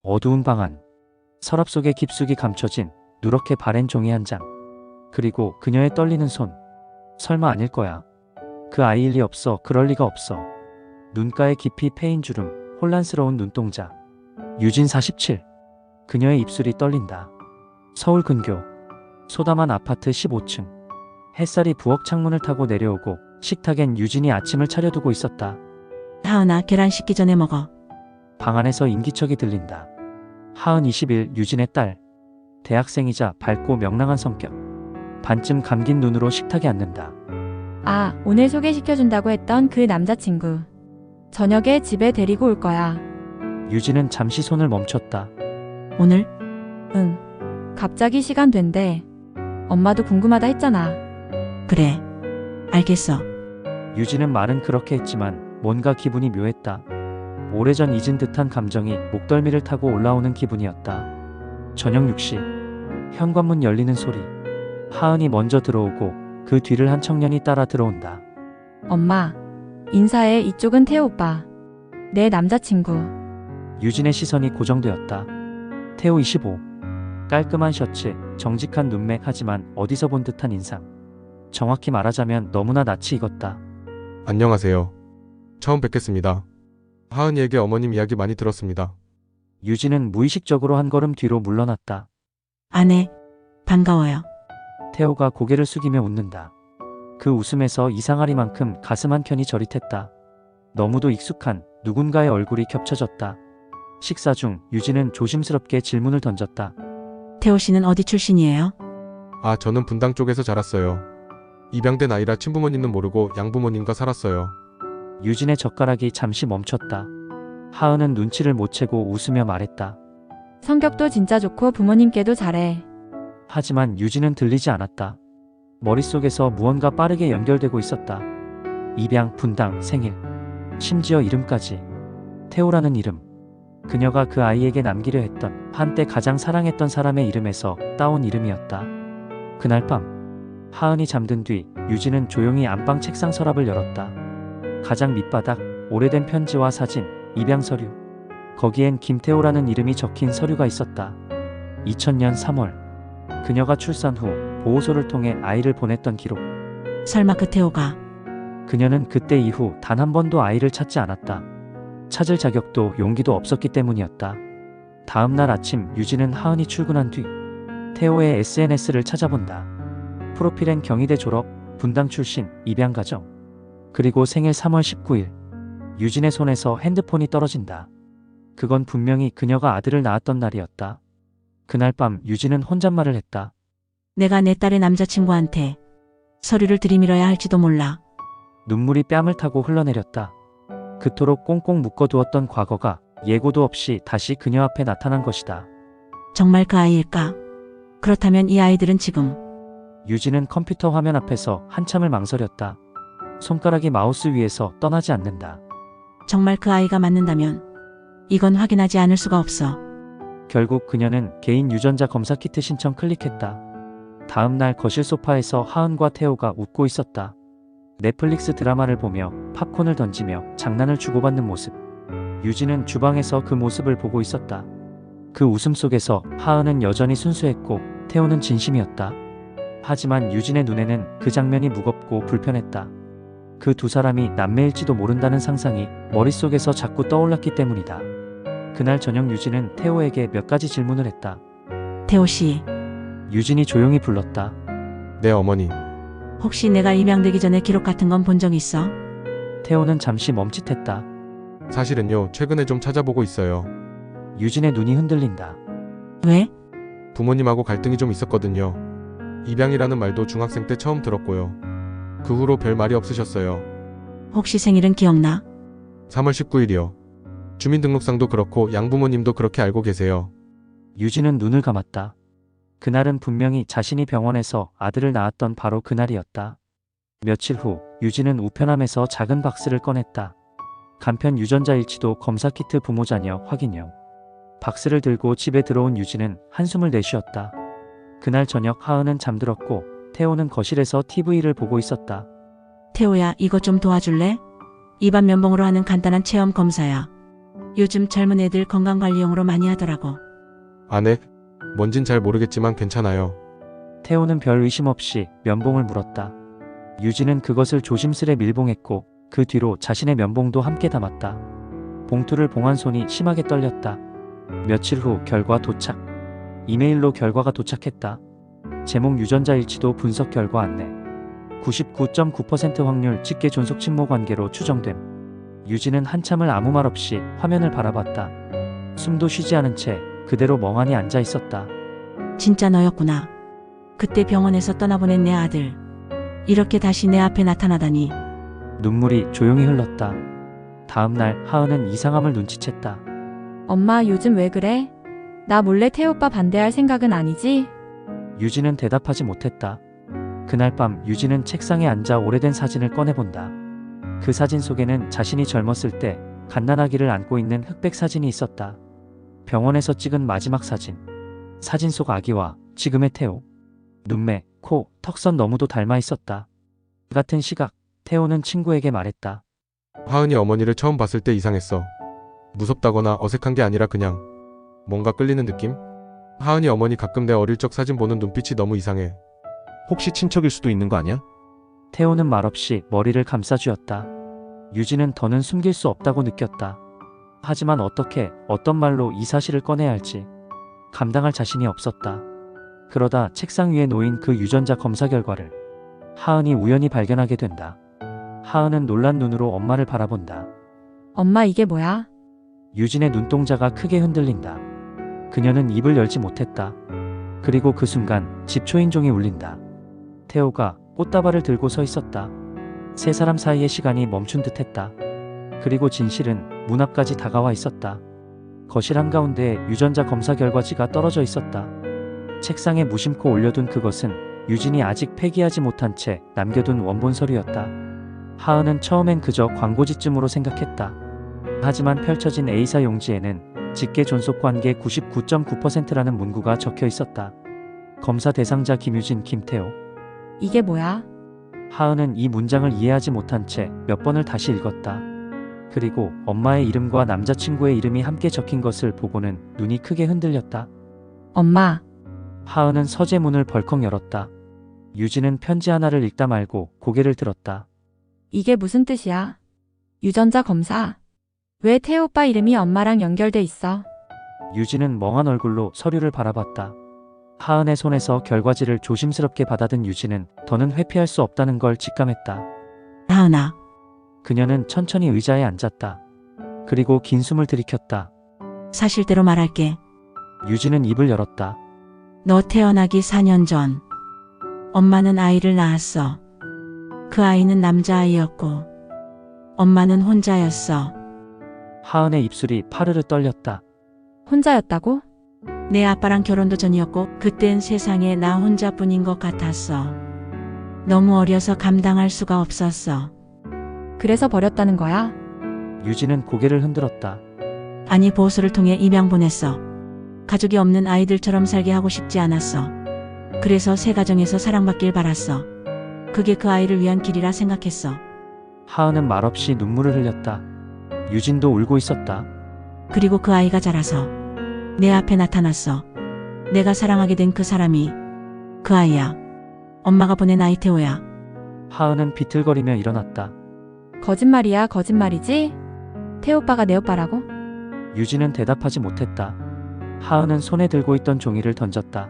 어두운 방 안. 서랍 속에 깊숙이 감춰진 누렇게 바랜 종이 한 장. 그리고 그녀의 떨리는 손. 설마 아닐 거야. 그 아이일 리 없어. 그럴 리가 없어. 눈가에 깊이 패인 주름, 혼란스러운 눈동자. 유진 47. 그녀의 입술이 떨린다. 서울 근교. 소담한 아파트 15층. 햇살이 부엌 창문을 타고 내려오고 식탁엔 유진이 아침을 차려두고 있었다. 하은아, 계란 식기 전에 먹어. 방 안에서 인기척이 들린다. 하은 21, 유진의 딸. 대학생이자 밝고 명랑한 성격. 반쯤 감긴 눈으로 식탁에 앉는다. 아, 오늘 소개시켜준다고 했던 그 남자친구. 저녁에 집에 데리고 올 거야. 유진은 잠시 손을 멈췄다. 오늘? 응. 갑자기 시간 된대. 엄마도 궁금하다 했잖아. 그래. 알겠어. 유진은 말은 그렇게 했지만 뭔가 기분이 묘했다. 오래전 잊은 듯한 감정이 목덜미를 타고 올라오는 기분이었다. 저녁 6시. 현관문 열리는 소리. 하은이 먼저 들어오고 그 뒤를 한 청년이 따라 들어온다. 엄마, 인사해. 이쪽은 태호 오빠. 내 남자친구. 유진의 시선이 고정되었다. 태호 25. 깔끔한 셔츠, 정직한 눈매, 하지만 어디서 본 듯한 인상. 정확히 말하자면 너무나 낯이 익었다. 안녕하세요. 처음 뵙겠습니다. 하은이에게 어머님 이야기 많이 들었습니다. 유진은 무의식적으로 한 걸음 뒤로 물러났다. 아내, 반가워요. 태호가 고개를 숙이며 웃는다. 그 웃음에서 이상하리만큼 가슴 한켠이 저릿했다. 너무도 익숙한 누군가의 얼굴이 겹쳐졌다. 식사 중 유진은 조심스럽게 질문을 던졌다. 태호 씨는 어디 출신이에요? 아, 저는 분당 쪽에서 자랐어요. 입양된 아이라 친부모님은 모르고 양부모님과 살았어요. 유진의 젓가락이 잠시 멈췄다. 하은은 눈치를 못 채고 웃으며 말했다. 성격도 진짜 좋고 부모님께도 잘해. 하지만 유진은 들리지 않았다. 머릿속에서 무언가 빠르게 연결되고 있었다. 입양, 분당, 생일, 심지어 이름까지. 태호라는 이름. 그녀가 그 아이에게 남기려 했던 한때 가장 사랑했던 사람의 이름에서 따온 이름이었다. 그날 밤 하은이 잠든 뒤 유진은 조용히 안방 책상 서랍을 열었다. 가장 밑바닥 오래된 편지와 사진, 입양 서류. 거기엔 김태호라는 이름이 적힌 서류가 있었다. 2000년 3월 그녀가 출산 후 보호소를 통해 아이를 보냈던 기록. 설마 그 태호가? 그녀는 그때 이후 단 한 번도 아이를 찾지 않았다. 찾을 자격도 용기도 없었기 때문이었다. 다음 날 아침 유진은 하은이 출근한 뒤 태호의 SNS를 찾아본다. 프로필엔 경희대 졸업, 분당 출신, 입양 가정. 그리고 생일 3월 19일. 유진의 손에서 핸드폰이 떨어진다. 그건 분명히 그녀가 아들을 낳았던 날이었다. 그날 밤 유진은 혼잣말을 했다. 내가 내 딸의 남자친구한테 서류를 들이밀어야 할지도 몰라. 눈물이 뺨을 타고 흘러내렸다. 그토록 꽁꽁 묶어두었던 과거가 예고도 없이 다시 그녀 앞에 나타난 것이다. 정말 그 아이일까? 그렇다면 이 아이들은 지금? 유진은 컴퓨터 화면 앞에서 한참을 망설였다. 손가락이 마우스 위에서 떠나지 않는다. 정말 그 아이가 맞는다면 이건 확인하지 않을 수가 없어. 결국 그녀는 개인 유전자 검사 키트 신청 클릭했다. 다음 날 거실 소파에서 하은과 태호가 웃고 있었다. 넷플릭스 드라마를 보며 팝콘을 던지며 장난을 주고받는 모습. 유진은 주방에서 그 모습을 보고 있었다. 그 웃음 속에서 하은은 여전히 순수했고 태호는 진심이었다. 하지만 유진의 눈에는 그 장면이 무겁고 불편했다. 그 두 사람이 남매일지도 모른다는 상상이 머릿속에서 자꾸 떠올랐기 때문이다. 그날 저녁 유진은 태호에게 몇 가지 질문을 했다. 태호 씨, 유진이 조용히 불렀다. 네, 어머니. 혹시 내가 입양되기 전에 기록 같은 건 본 적 있어? 태호는 잠시 멈칫했다. 사실은요, 최근에 좀 찾아보고 있어요. 유진의 눈이 흔들린다. 왜? 부모님하고 갈등이 좀 있었거든요. 입양이라는 말도 중학생 때 처음 들었고요. 그 후로 별 말이 없으셨어요. 혹시 생일은 기억나? 3월 19일이요. 주민등록상도 그렇고 양부모님도 그렇게 알고 계세요. 유진은 눈을 감았다. 그날은 분명히 자신이 병원에서 아들을 낳았던 바로 그날이었다. 며칠 후 유진은 우편함에서 작은 박스를 꺼냈다. 간편 유전자 일치도 검사 키트 부모 자녀 확인용. 박스를 들고 집에 들어온 유진은 한숨을 내쉬었다. 그날 저녁 하은은 잠들었고 태호는 거실에서 TV를 보고 있었다. 태호야, 이거 좀 도와줄래? 입안 면봉으로 하는 간단한 체험 검사야. 요즘 젊은 애들 건강관리용으로 많이 하더라고. 아네, 뭔진 잘 모르겠지만 괜찮아요. 태호는 별 의심 없이 면봉을 물었다. 유진은 그것을 조심스레 밀봉했고 그 뒤로 자신의 면봉도 함께 담았다. 봉투를 봉한 손이 심하게 떨렸다. 며칠 후 결과 도착. 이메일로 결과가 도착했다. 제목 유전자 일치도 분석 결과 안내. 99.9% 확률 직계 존속 친모 관계로 추정됨. 유진은 한참을 아무 말 없이 화면을 바라봤다. 숨도 쉬지 않은 채 그대로 멍하니 앉아 있었다. 진짜 너였구나. 그때 병원에서 떠나보낸 내 아들. 이렇게 다시 내 앞에 나타나다니. 눈물이 조용히 흘렀다. 다음 날 하은은 이상함을 눈치챘다. 엄마 요즘 왜 그래? 나 몰래 태오빠 반대할 생각은 아니지? 유진은 대답하지 못했다. 그날 밤 유진은 책상에 앉아 오래된 사진을 꺼내본다. 그 사진 속에는 자신이 젊었을 때 갓난아기를 안고 있는 흑백 사진이 있었다. 병원에서 찍은 마지막 사진. 사진 속 아기와 지금의 태호. 눈매, 코, 턱선 너무도 닮아 있었다. 같은 시각, 태호는 친구에게 말했다. 하은이 어머니를 처음 봤을 때 이상했어. 무섭다거나 어색한 게 아니라 그냥 뭔가 끌리는 느낌? 하은이 어머니 가끔 내 어릴 적 사진 보는 눈빛이 너무 이상해. 혹시 친척일 수도 있는 거 아니야? 태호는 말없이 머리를 감싸주었다. 유진은 더는 숨길 수 없다고 느꼈다. 하지만 어떻게, 어떤 말로 이 사실을 꺼내야 할지 감당할 자신이 없었다. 그러다 책상 위에 놓인 그 유전자 검사 결과를 하은이 우연히 발견하게 된다. 하은은 놀란 눈으로 엄마를 바라본다. 엄마 이게 뭐야? 유진의 눈동자가 크게 흔들린다. 그녀는 입을 열지 못했다. 그리고 그 순간 집 초인종이 울린다. 태호가 꽃다발을 들고 서 있었다. 세 사람 사이의 시간이 멈춘 듯했다. 그리고 진실은 문 앞까지 다가와 있었다. 거실 한가운데에 유전자 검사 결과지가 떨어져 있었다. 책상에 무심코 올려둔 그것은 유진이 아직 폐기하지 못한 채 남겨둔 원본 서류였다. 하은은 처음엔 그저 광고지쯤으로 생각했다. 하지만 펼쳐진 A사 용지에는 직계 존속 관계 99.9%라는 문구가 적혀 있었다. 검사 대상자 김유진, 김태호. 이게 뭐야? 하은은 이 문장을 이해하지 못한 채 몇 번을 다시 읽었다. 그리고 엄마의 이름과 남자친구의 이름이 함께 적힌 것을 보고는 눈이 크게 흔들렸다. 엄마, 하은은 서재문을 벌컥 열었다. 유진은 편지 하나를 읽다 말고 고개를 들었다. 이게 무슨 뜻이야? 유전자 검사. 왜 태오빠 이름이 엄마랑 연결돼 있어? 유진은 멍한 얼굴로 서류를 바라봤다. 하은의 손에서 결과지를 조심스럽게 받아든 유진은 더는 회피할 수 없다는 걸 직감했다. 하은아, 그녀는 천천히 의자에 앉았다. 그리고 긴 숨을 들이켰다. 사실대로 말할게. 유진은 입을 열었다. 너 태어나기 4년 전 엄마는 아이를 낳았어. 그 아이는 남자아이였고 엄마는 혼자였어. 하은의 입술이 파르르 떨렸다. 혼자였다고? 내 아빠랑 결혼도 전이었고 그땐 세상에 나 혼자뿐인 것 같았어. 너무 어려서 감당할 수가 없었어. 그래서 버렸다는 거야? 유진은 고개를 흔들었다. 아니 보호소를 통해 입양 보냈어. 가족이 없는 아이들처럼 살게 하고 싶지 않았어. 그래서 새 가정에서 사랑받길 바랐어. 그게 그 아이를 위한 길이라 생각했어. 하은은 말없이 눈물을 흘렸다. 유진도 울고 있었다. 그리고 그 아이가 자라서 내 앞에 나타났어. 내가 사랑하게 된 그 사람이 그 아이야. 엄마가 보낸 아이 태호야. 하은은 비틀거리며 일어났다. 거짓말이야, 거짓말이지? 태오빠가 내 오빠라고? 유진은 대답하지 못했다. 하은은 손에 들고 있던 종이를 던졌다.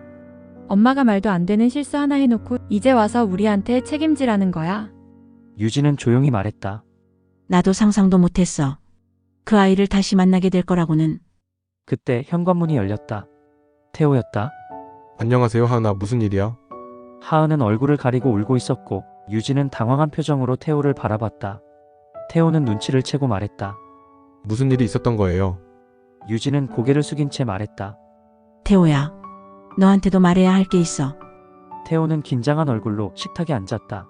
엄마가 말도 안 되는 실수 하나 해놓고 이제 와서 우리한테 책임지라는 거야. 유진은 조용히 말했다. 나도 상상도 못했어. 그 아이를 다시 만나게 될 거라고는. 그때 현관문이 열렸다. 태호였다. 안녕하세요 하은아, 무슨 일이야? 하은은 얼굴을 가리고 울고 있었고 유진은 당황한 표정으로 태호를 바라봤다. 태호는 눈치를 채고 말했다. 무슨 일이 있었던 거예요? 유진은 고개를 숙인 채 말했다. 태호야. 너한테도 말해야 할 게 있어. 태호는 긴장한 얼굴로 식탁에 앉았다.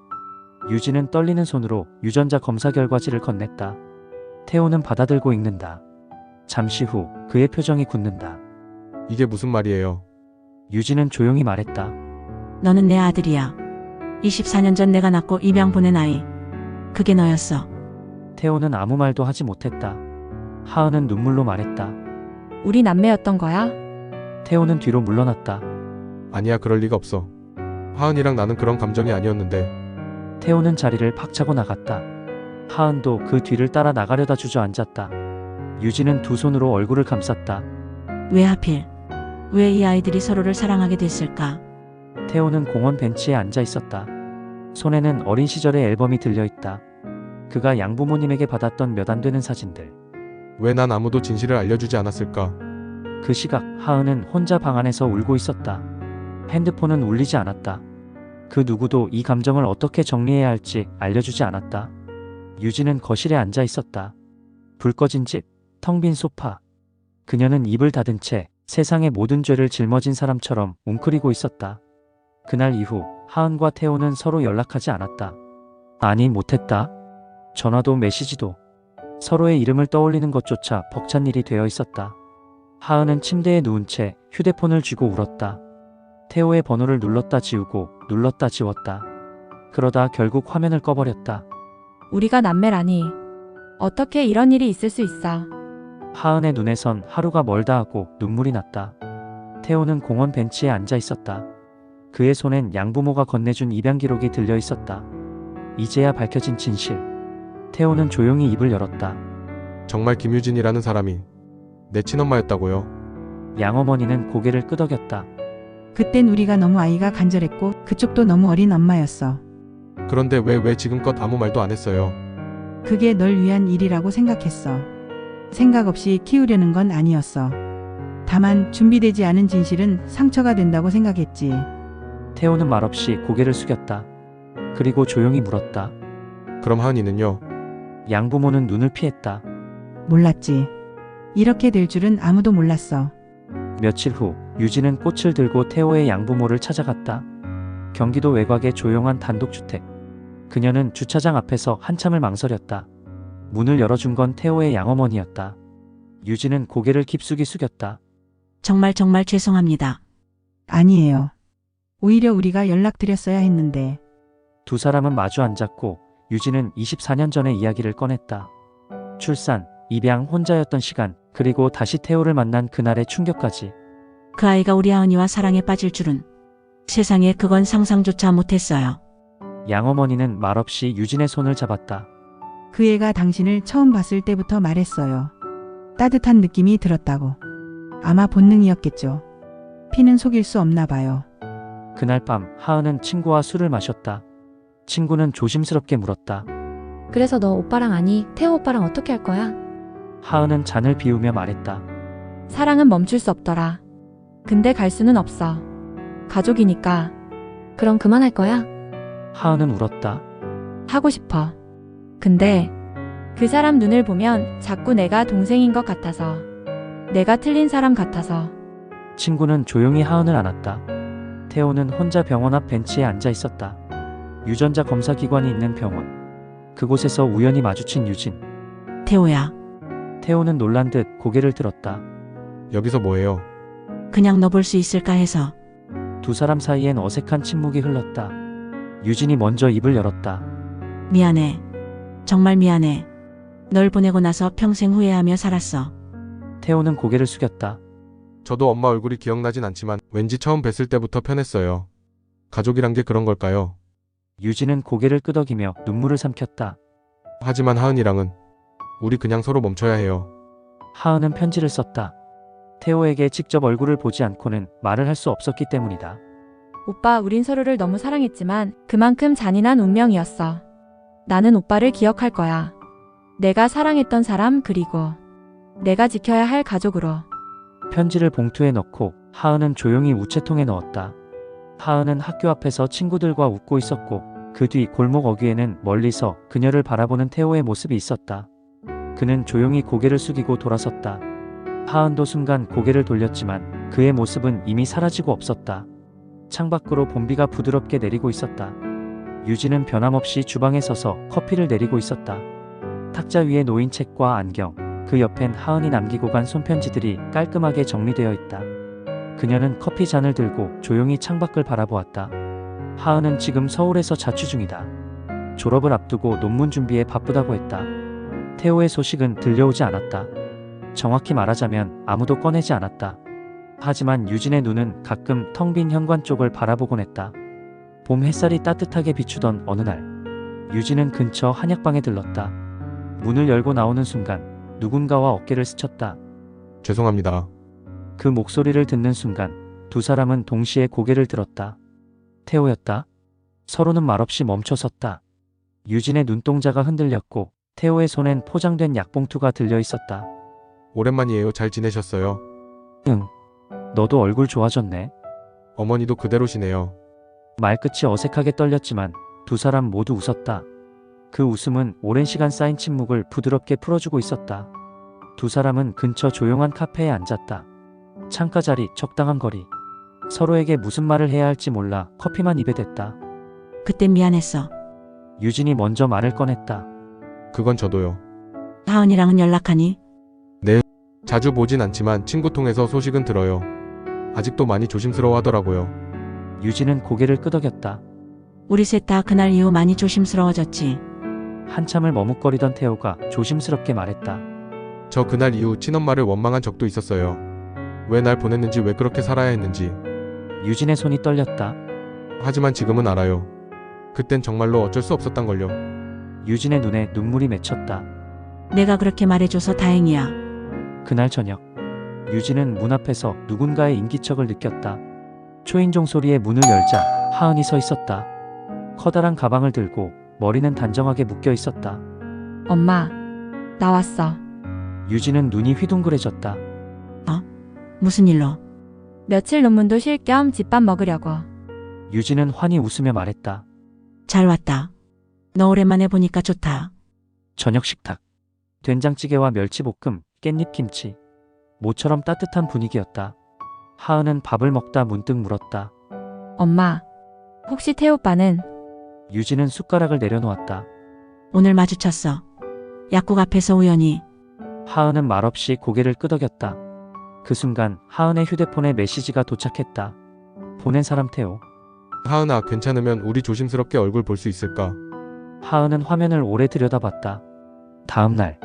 유진은 떨리는 손으로 유전자 검사 결과지를 건넸다. 태호는 받아들고 읽는다. 잠시 후 그의 표정이 굳는다. 이게 무슨 말이에요? 유진은 조용히 말했다. 너는 내 아들이야. 24년 전 내가 낳고 입양 보낸 아이. 그게 너였어. 태호는 아무 말도 하지 못했다. 하은은 눈물로 말했다. 우리 남매였던 거야? 태호는 뒤로 물러났다. 아니야, 그럴 리가 없어. 하은이랑 나는 그런 감정이 아니었는데. 태호는 자리를 박차고 나갔다. 하은도 그 뒤를 따라 나가려다 주저앉았다. 유진은 두 손으로 얼굴을 감쌌다. 왜 하필? 왜 이 아이들이 서로를 사랑하게 됐을까? 태호는 공원 벤치에 앉아 있었다. 손에는 어린 시절의 앨범이 들려있다. 그가 양부모님에게 받았던 몇 안 되는 사진들. 왜 난 아무도 진실을 알려주지 않았을까? 그 시각 하은은 혼자 방 안에서 울고 있었다. 핸드폰은 울리지 않았다. 그 누구도 이 감정을 어떻게 정리해야 할지 알려주지 않았다. 유진은 거실에 앉아 있었다. 불 꺼진 집, 텅 빈 소파. 그녀는 입을 닫은 채 세상의 모든 죄를 짊어진 사람처럼 웅크리고 있었다. 그날 이후 하은과 태호는 서로 연락하지 않았다. 아니, 못했다. 전화도 메시지도. 서로의 이름을 떠올리는 것조차 벅찬 일이 되어 있었다. 하은은 침대에 누운 채 휴대폰을 쥐고 울었다. 태호의 번호를 눌렀다 지우고 눌렀다 지웠다. 그러다 결국 화면을 꺼버렸다. 우리가 남매라니. 어떻게 이런 일이 있을 수 있어? 하은의 눈에선 하루가 멀다 하고 눈물이 났다. 태호는 공원 벤치에 앉아 있었다. 그의 손엔 양부모가 건네준 입양 기록이 들려 있었다. 이제야 밝혀진 진실. 태호는 조용히 입을 열었다. 정말 김유진이라는 사람이 내 친엄마였다고요? 양어머니는 고개를 끄덕였다. 그땐 우리가 너무 아이가 간절했고 그쪽도 너무 어린 엄마였어. 그런데 왜 지금껏 아무 말도 안 했어요? 그게 널 위한 일이라고 생각했어. 생각 없이 키우려는 건 아니었어. 다만 준비되지 않은 진실은 상처가 된다고 생각했지. 태호는 말없이 고개를 숙였다. 그리고 조용히 물었다. 그럼 하은이는요? 양부모는 눈을 피했다. 몰랐지. 이렇게 될 줄은 아무도 몰랐어. 며칠 후 유진은 꽃을 들고 태호의 양부모를 찾아갔다. 경기도 외곽의 조용한 단독주택. 그녀는 주차장 앞에서 한참을 망설였다. 문을 열어준 건 태호의 양어머니였다. 유진은 고개를 깊숙이 숙였다. 정말 죄송합니다. 아니에요. 오히려 우리가 연락드렸어야 했는데. 두 사람은 마주 앉았고 유진은 24년 전의 이야기를 꺼냈다. 출산, 입양, 혼자였던 시간, 그리고 다시 태호를 만난 그날의 충격까지. 그 아이가 우리 하은이와 사랑에 빠질 줄은 세상에 그건 상상조차 못했어요. 양어머니는 말없이 유진의 손을 잡았다. 그 애가 당신을 처음 봤을 때부터 말했어요. 따뜻한 느낌이 들었다고. 아마 본능이었겠죠. 피는 속일 수 없나 봐요. 그날 밤 하은은 친구와 술을 마셨다. 친구는 조심스럽게 물었다. 그래서 너 오빠랑 아니, 태호 오빠랑 어떻게 할 거야? 하은은 잔을 비우며 말했다. 사랑은 멈출 수 없더라. 근데 갈 수는 없어. 가족이니까. 그럼 그만할 거야? 하은은 울었다. 하고 싶어. 근데 그 사람 눈을 보면 자꾸 내가 동생인 것 같아서. 내가 틀린 사람 같아서. 친구는 조용히 하은을 안았다. 태호는 혼자 병원 앞 벤치에 앉아 있었다. 유전자 검사 기관이 있는 병원. 그곳에서 우연히 마주친 유진. 태호야, 태호는 놀란 듯 고개를 들었다. 여기서 뭐해요? 그냥 너 볼 수 있을까 해서. 두 사람 사이엔 어색한 침묵이 흘렀다. 유진이 먼저 입을 열었다. 미안해. 정말 미안해. 널 보내고 나서 평생 후회하며 살았어. 태호는 고개를 숙였다. 저도 엄마 얼굴이 기억나진 않지만 왠지 처음 뵀을 때부터 편했어요. 가족이란 게 그런 걸까요? 유진은 고개를 끄덕이며 눈물을 삼켰다. 하지만 하은이랑은 우리 그냥 서로 멈춰야 해요. 하은은 편지를 썼다. 태호에게 직접 얼굴을 보지 않고는 말을 할 수 없었기 때문이다. 오빠, 우린 서로를 너무 사랑했지만 그만큼 잔인한 운명이었어. 나는 오빠를 기억할 거야. 내가 사랑했던 사람, 그리고 내가 지켜야 할 가족으로. 편지를 봉투에 넣고 하은은 조용히 우체통에 넣었다. 하은은 학교 앞에서 친구들과 웃고 있었고 그 뒤 골목 어귀에는 멀리서 그녀를 바라보는 태호의 모습이 있었다. 그는 조용히 고개를 숙이고 돌아섰다. 하은도 순간 고개를 돌렸지만 그의 모습은 이미 사라지고 없었다. 창밖으로 봄비가 부드럽게 내리고 있었다. 유진은 변함없이 주방에 서서 커피를 내리고 있었다. 탁자 위에 놓인 책과 안경, 그 옆엔 하은이 남기고 간 손편지들이 깔끔하게 정리되어 있다. 그녀는 커피 잔을 들고 조용히 창밖을 바라보았다. 하은은 지금 서울에서 자취 중이다. 졸업을 앞두고 논문 준비에 바쁘다고 했다. 태호의 소식은 들려오지 않았다. 정확히 말하자면 아무도 꺼내지 않았다. 하지만 유진의 눈은 가끔 텅 빈 현관 쪽을 바라보곤 했다. 봄 햇살이 따뜻하게 비추던 어느 날, 유진은 근처 한약방에 들렀다. 문을 열고 나오는 순간 누군가와 어깨를 스쳤다. 죄송합니다. 그 목소리를 듣는 순간 두 사람은 동시에 고개를 들었다. 태호였다. 서로는 말없이 멈춰섰다. 유진의 눈동자가 흔들렸고 태호의 손엔 포장된 약봉투가 들려 있었다. 오랜만이에요. 잘 지내셨어요? 응. 너도 얼굴 좋아졌네. 어머니도 그대로시네요. 말끝이 어색하게 떨렸지만 두 사람 모두 웃었다. 그 웃음은 오랜 시간 쌓인 침묵을 부드럽게 풀어주고 있었다. 두 사람은 근처 조용한 카페에 앉았다. 창가 자리, 적당한 거리. 서로에게 무슨 말을 해야 할지 몰라 커피만 입에 댔다. 그때 미안했어. 유진이 먼저 말을 꺼냈다. 그건 저도요. 하은이랑은 연락하니? 자주 보진 않지만 친구 통해서 소식은 들어요. 아직도 많이 조심스러워 하더라고요. 유진은 고개를 끄덕였다. 우리 셋 다 그날 이후 많이 조심스러워졌지. 한참을 머뭇거리던 태호가 조심스럽게 말했다. 저 그날 이후 친엄마를 원망한 적도 있었어요. 왜 날 보냈는지, 왜 그렇게 살아야 했는지. 유진의 손이 떨렸다. 하지만 지금은 알아요. 그땐 정말로 어쩔 수 없었단걸요. 유진의 눈에 눈물이 맺혔다. 내가 그렇게 말해줘서 다행이야. 그날 저녁, 유진은 문 앞에서 누군가의 인기척을 느꼈다. 초인종 소리에 문을 열자 하은이 서 있었다. 커다란 가방을 들고 머리는 단정하게 묶여 있었다. 엄마, 나왔어. 유진은 눈이 휘둥그레졌다. 무슨 일로? 며칠 논문도 쉴 겸 집밥 먹으려고. 유진은 환히 웃으며 말했다. 잘 왔다. 너 오랜만에 보니까 좋다. 저녁 식탁. 된장찌개와 멸치볶음, 깻잎김치. 모처럼 따뜻한 분위기였다. 하은은 밥을 먹다 문득 물었다. 엄마, 혹시 태오빠는? 유진은 숟가락을 내려놓았다. 오늘 마주쳤어. 약국 앞에서 우연히. 하은은 말없이 고개를 끄덕였다. 그 순간 하은의 휴대폰에 메시지가 도착했다. 보낸 사람 태호. 하은아, 괜찮으면 우리 조심스럽게 얼굴 볼 수 있을까? 하은은 화면을 오래 들여다봤다. 다음 날,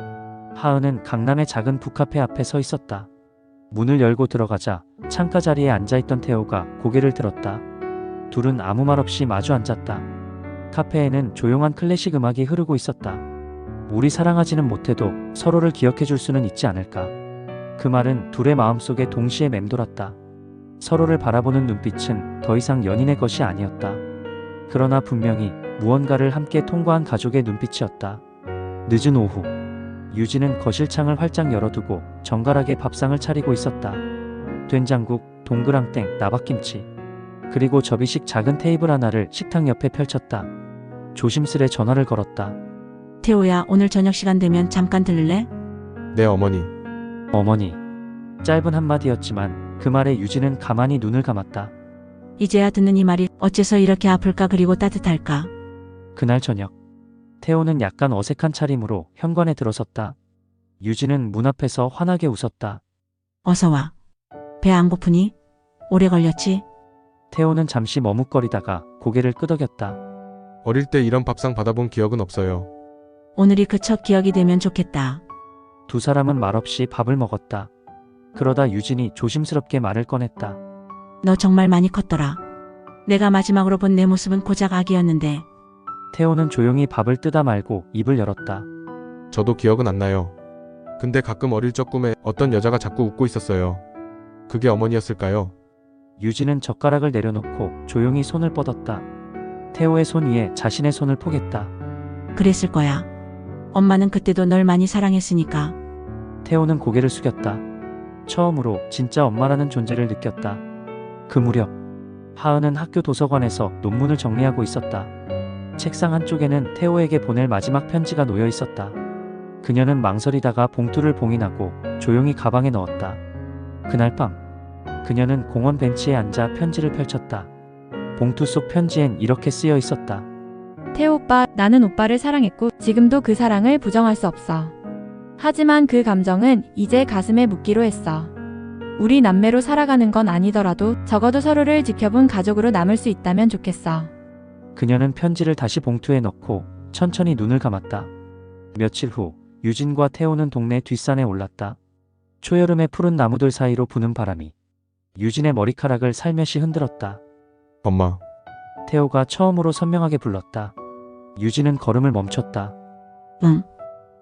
하은은 강남의 작은 북카페 앞에 서 있었다. 문을 열고 들어가자 창가 자리에 앉아있던 태호가 고개를 들었다. 둘은 아무 말 없이 마주 앉았다. 카페에는 조용한 클래식 음악이 흐르고 있었다. 우리 사랑하지는 못해도 서로를 기억해줄 수는 있지 않을까. 그 말은 둘의 마음속에 동시에 맴돌았다. 서로를 바라보는 눈빛은 더 이상 연인의 것이 아니었다. 그러나 분명히 무언가를 함께 통과한 가족의 눈빛이었다. 늦은 오후, 유진은 거실 창을 활짝 열어두고 정갈하게 밥상을 차리고 있었다. 된장국, 동그랑땡, 나박김치, 그리고 접이식 작은 테이블 하나를 식탁 옆에 펼쳤다. 조심스레 전화를 걸었다. 태호야, 오늘 저녁 시간 되면 잠깐 들를래? 네, 어머니. 어머니. 짧은 한마디였지만 그 말에 유진은 가만히 눈을 감았다. 이제야 듣는 이 말이 어째서 이렇게 아플까 그리고 따뜻할까. 그날 저녁, 태호는 약간 어색한 차림으로 현관에 들어섰다. 유진은 문 앞에서 환하게 웃었다. 어서 와. 배 안 고프니? 오래 걸렸지? 태호는 잠시 머뭇거리다가 고개를 끄덕였다. 어릴 때 이런 밥상 받아본 기억은 없어요. 오늘이 그 첫 기억이 되면 좋겠다. 두 사람은 말없이 밥을 먹었다. 그러다 유진이 조심스럽게 말을 꺼냈다. 너 정말 많이 컸더라. 내가 마지막으로 본 내 모습은 고작 아기였는데. 태호는 조용히 밥을 뜯어 말고 입을 열었다. 저도 기억은 안 나요. 근데 가끔 어릴 적 꿈에 어떤 여자가 자꾸 웃고 있었어요. 그게 어머니였을까요? 유진은 젓가락을 내려놓고 조용히 손을 뻗었다. 태호의 손 위에 자신의 손을 포겠다. 그랬을 거야. 엄마는 그때도 널 많이 사랑했으니까. 태호는 고개를 숙였다. 처음으로 진짜 엄마라는 존재를 느꼈다. 그 무렵, 하은은 학교 도서관에서 논문을 정리하고 있었다. 책상 한쪽에는 태호에게 보낼 마지막 편지가 놓여 있었다. 그녀는 망설이다가 봉투를 봉인하고 조용히 가방에 넣었다. 그날 밤, 그녀는 공원 벤치에 앉아 편지를 펼쳤다. 봉투 속 편지엔 이렇게 쓰여 있었다. 태호 오빠, 나는 오빠를 사랑했고 지금도 그 사랑을 부정할 수 없어. 하지만 그 감정은 이제 가슴에 묻기로 했어. 우리 남매로 살아가는 건 아니더라도 적어도 서로를 지켜본 가족으로 남을 수 있다면 좋겠어. 그녀는 편지를 다시 봉투에 넣고 천천히 눈을 감았다. 며칠 후, 유진과 태호는 동네 뒷산에 올랐다. 초여름의 푸른 나무들 사이로 부는 바람이 유진의 머리카락을 살며시 흔들었다. 엄마, 태호가 처음으로 선명하게 불렀다. 유진은 걸음을 멈췄다. 응,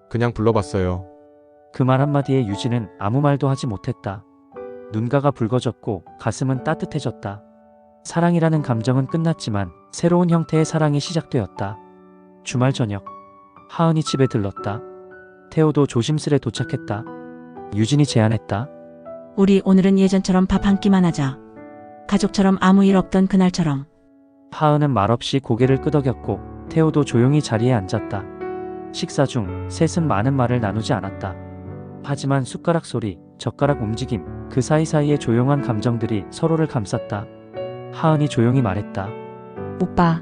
그냥 불러봤어요. 그 말 한마디에 유진은 아무 말도 하지 못했다. 눈가가 붉어졌고 가슴은 따뜻해졌다. 사랑이라는 감정은 끝났지만 새로운 형태의 사랑이 시작되었다. 주말 저녁, 하은이 집에 들렀다. 태호도 조심스레 도착했다. 유진이 제안했다. 우리 오늘은 예전처럼 밥 한 끼만 하자. 가족처럼 아무 일 없던 그날처럼. 하은은 말없이 고개를 끄덕였고 태호도 조용히 자리에 앉았다. 식사 중 셋은 많은 말을 나누지 않았다. 하지만 숟가락 소리, 젓가락 움직임, 그 사이사이의 조용한 감정들이 서로를 감쌌다. 하은이 조용히 말했다. 오빠,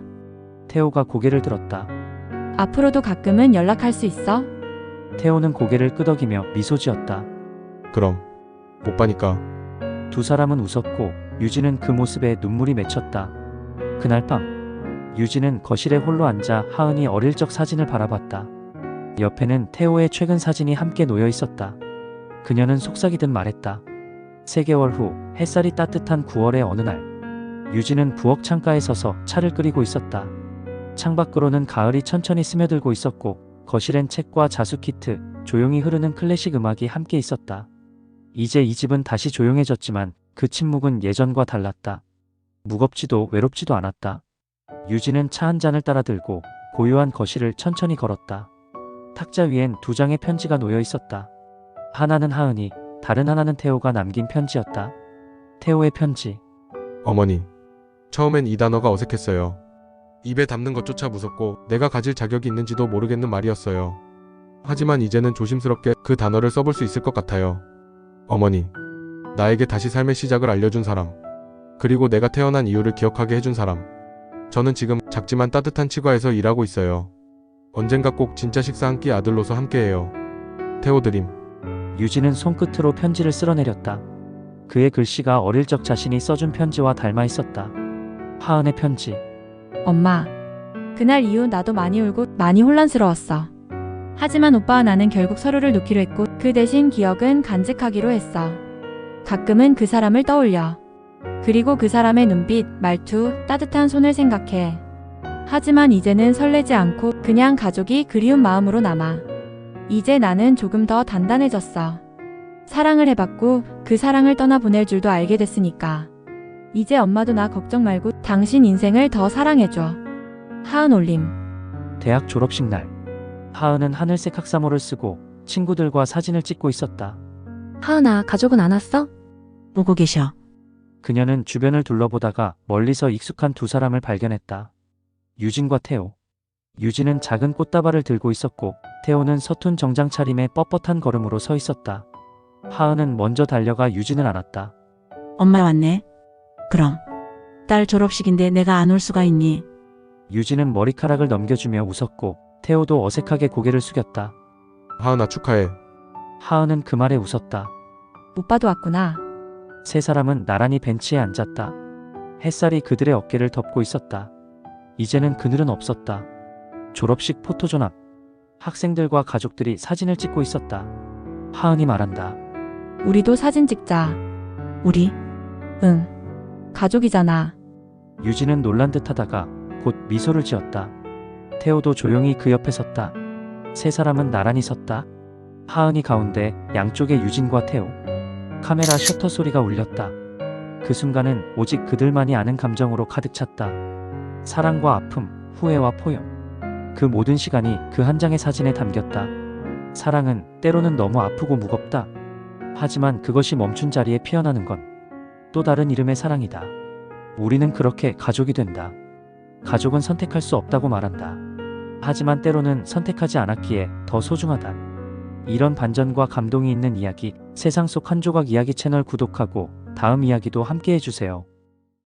태호가 고개를 들었다. 앞으로도 가끔은 연락할 수 있어? 태호는 고개를 끄덕이며 미소 지었다. 그럼 오빠니까. 두 사람은 웃었고 유진은 그 모습에 눈물이 맺혔다. 그날 밤 유진은 거실에 홀로 앉아 하은이 어릴 적 사진을 바라봤다. 옆에는 태호의 최근 사진이 함께 놓여 있었다. 그녀는 속삭이듯 말했다. 3개월 후 햇살이 따뜻한 9월의 어느 날 유진은 부엌 창가에 서서 차를 끓이고 있었다. 창밖으로는 가을이 천천히 스며들고 있었고 거실엔 책과 자수키트, 조용히 흐르는 클래식 음악이 함께 있었다. 이제 이 집은 다시 조용해졌지만 그 침묵은 예전과 달랐다. 무겁지도 외롭지도 않았다. 유진은 차 한 잔을 따라 들고 고요한 거실을 천천히 걸었다. 탁자 위엔 2장의 편지가 놓여 있었다. 하나는 하은이, 다른 하나는 태호가 남긴 편지였다. 태호의 편지. 어머니, 처음엔 이 단어가 어색했어요. 입에 담는 것조차 무섭고 내가 가질 자격이 있는지도 모르겠는 말이었어요. 하지만 이제는 조심스럽게 그 단어를 써볼 수 있을 것 같아요. 어머니, 나에게 다시 삶의 시작을 알려준 사람, 그리고 내가 태어난 이유를 기억하게 해준 사람. 저는 지금 작지만 따뜻한 치과에서 일하고 있어요. 언젠가 꼭 진짜 식사 한 끼 아들로서 함께해요. 태호 드림. 유진은 손끝으로 편지를 쓸어내렸다. 그의 글씨가 어릴 적 자신이 써준 편지와 닮아 있었다. 하은의 편지. 엄마, 그날 이후 나도 많이 울고 많이 혼란스러웠어. 하지만 오빠와 나는 결국 서로를 놓기로 했고 그 대신 기억은 간직하기로 했어. 가끔은 그 사람을 떠올려. 그리고 그 사람의 눈빛, 말투, 따뜻한 손을 생각해. 하지만 이제는 설레지 않고 그냥 가족이 그리운 마음으로 남아. 이제 나는 조금 더 단단해졌어. 사랑을 해봤고 그 사랑을 떠나보낼 줄도 알게 됐으니까. 이제 엄마도 나 걱정 말고 당신 인생을 더 사랑해줘. 하은 올림. 대학 졸업식 날. 하은은 하늘색 학사모를 쓰고 친구들과 사진을 찍고 있었다. 하은아, 가족은 안 왔어? 오고 계셔. 그녀는 주변을 둘러보다가 멀리서 익숙한 두 사람을 발견했다. 유진과 태호. 유진은 작은 꽃다발을 들고 있었고 태호는 서툰 정장 차림에 뻣뻣한 걸음으로 서 있었다. 하은은 먼저 달려가 유진을 안았다. 엄마 왔네. 그럼. 딸 졸업식인데 내가 안 올 수가 있니? 유진은 머리카락을 넘겨주며 웃었고 태호도 어색하게 고개를 숙였다. 하은아, 축하해. 하은은 그 말에 웃었다. 오빠도 왔구나. 세 사람은 나란히 벤치에 앉았다. 햇살이 그들의 어깨를 덮고 있었다. 이제는 그늘은 없었다. 졸업식 포토존 앞. 학생들과 가족들이 사진을 찍고 있었다. 하은이 말한다. 우리도 사진 찍자. 우리? 응. 가족이잖아. 유진은 놀란 듯 하다가 곧 미소를 지었다. 태호도 조용히 그 옆에 섰다. 세 사람은 나란히 섰다. 하은이 가운데, 양쪽에 유진과 태호. 카메라 셔터 소리가 울렸다. 그 순간은 오직 그들만이 아는 감정으로 가득 찼다. 사랑과 아픔, 후회와 포용. 그 모든 시간이 그 한 장의 사진에 담겼다. 사랑은 때로는 너무 아프고 무겁다. 하지만 그것이 멈춘 자리에 피어나는 건 또 다른 이름의 사랑이다. 우리는 그렇게 가족이 된다. 가족은 선택할 수 없다고 말한다. 하지만 때로는 선택하지 않았기에 더 소중하다. 이런 반전과 감동이 있는 이야기, 세상 속 한 조각 이야기 채널 구독하고 다음 이야기도 함께 해주세요.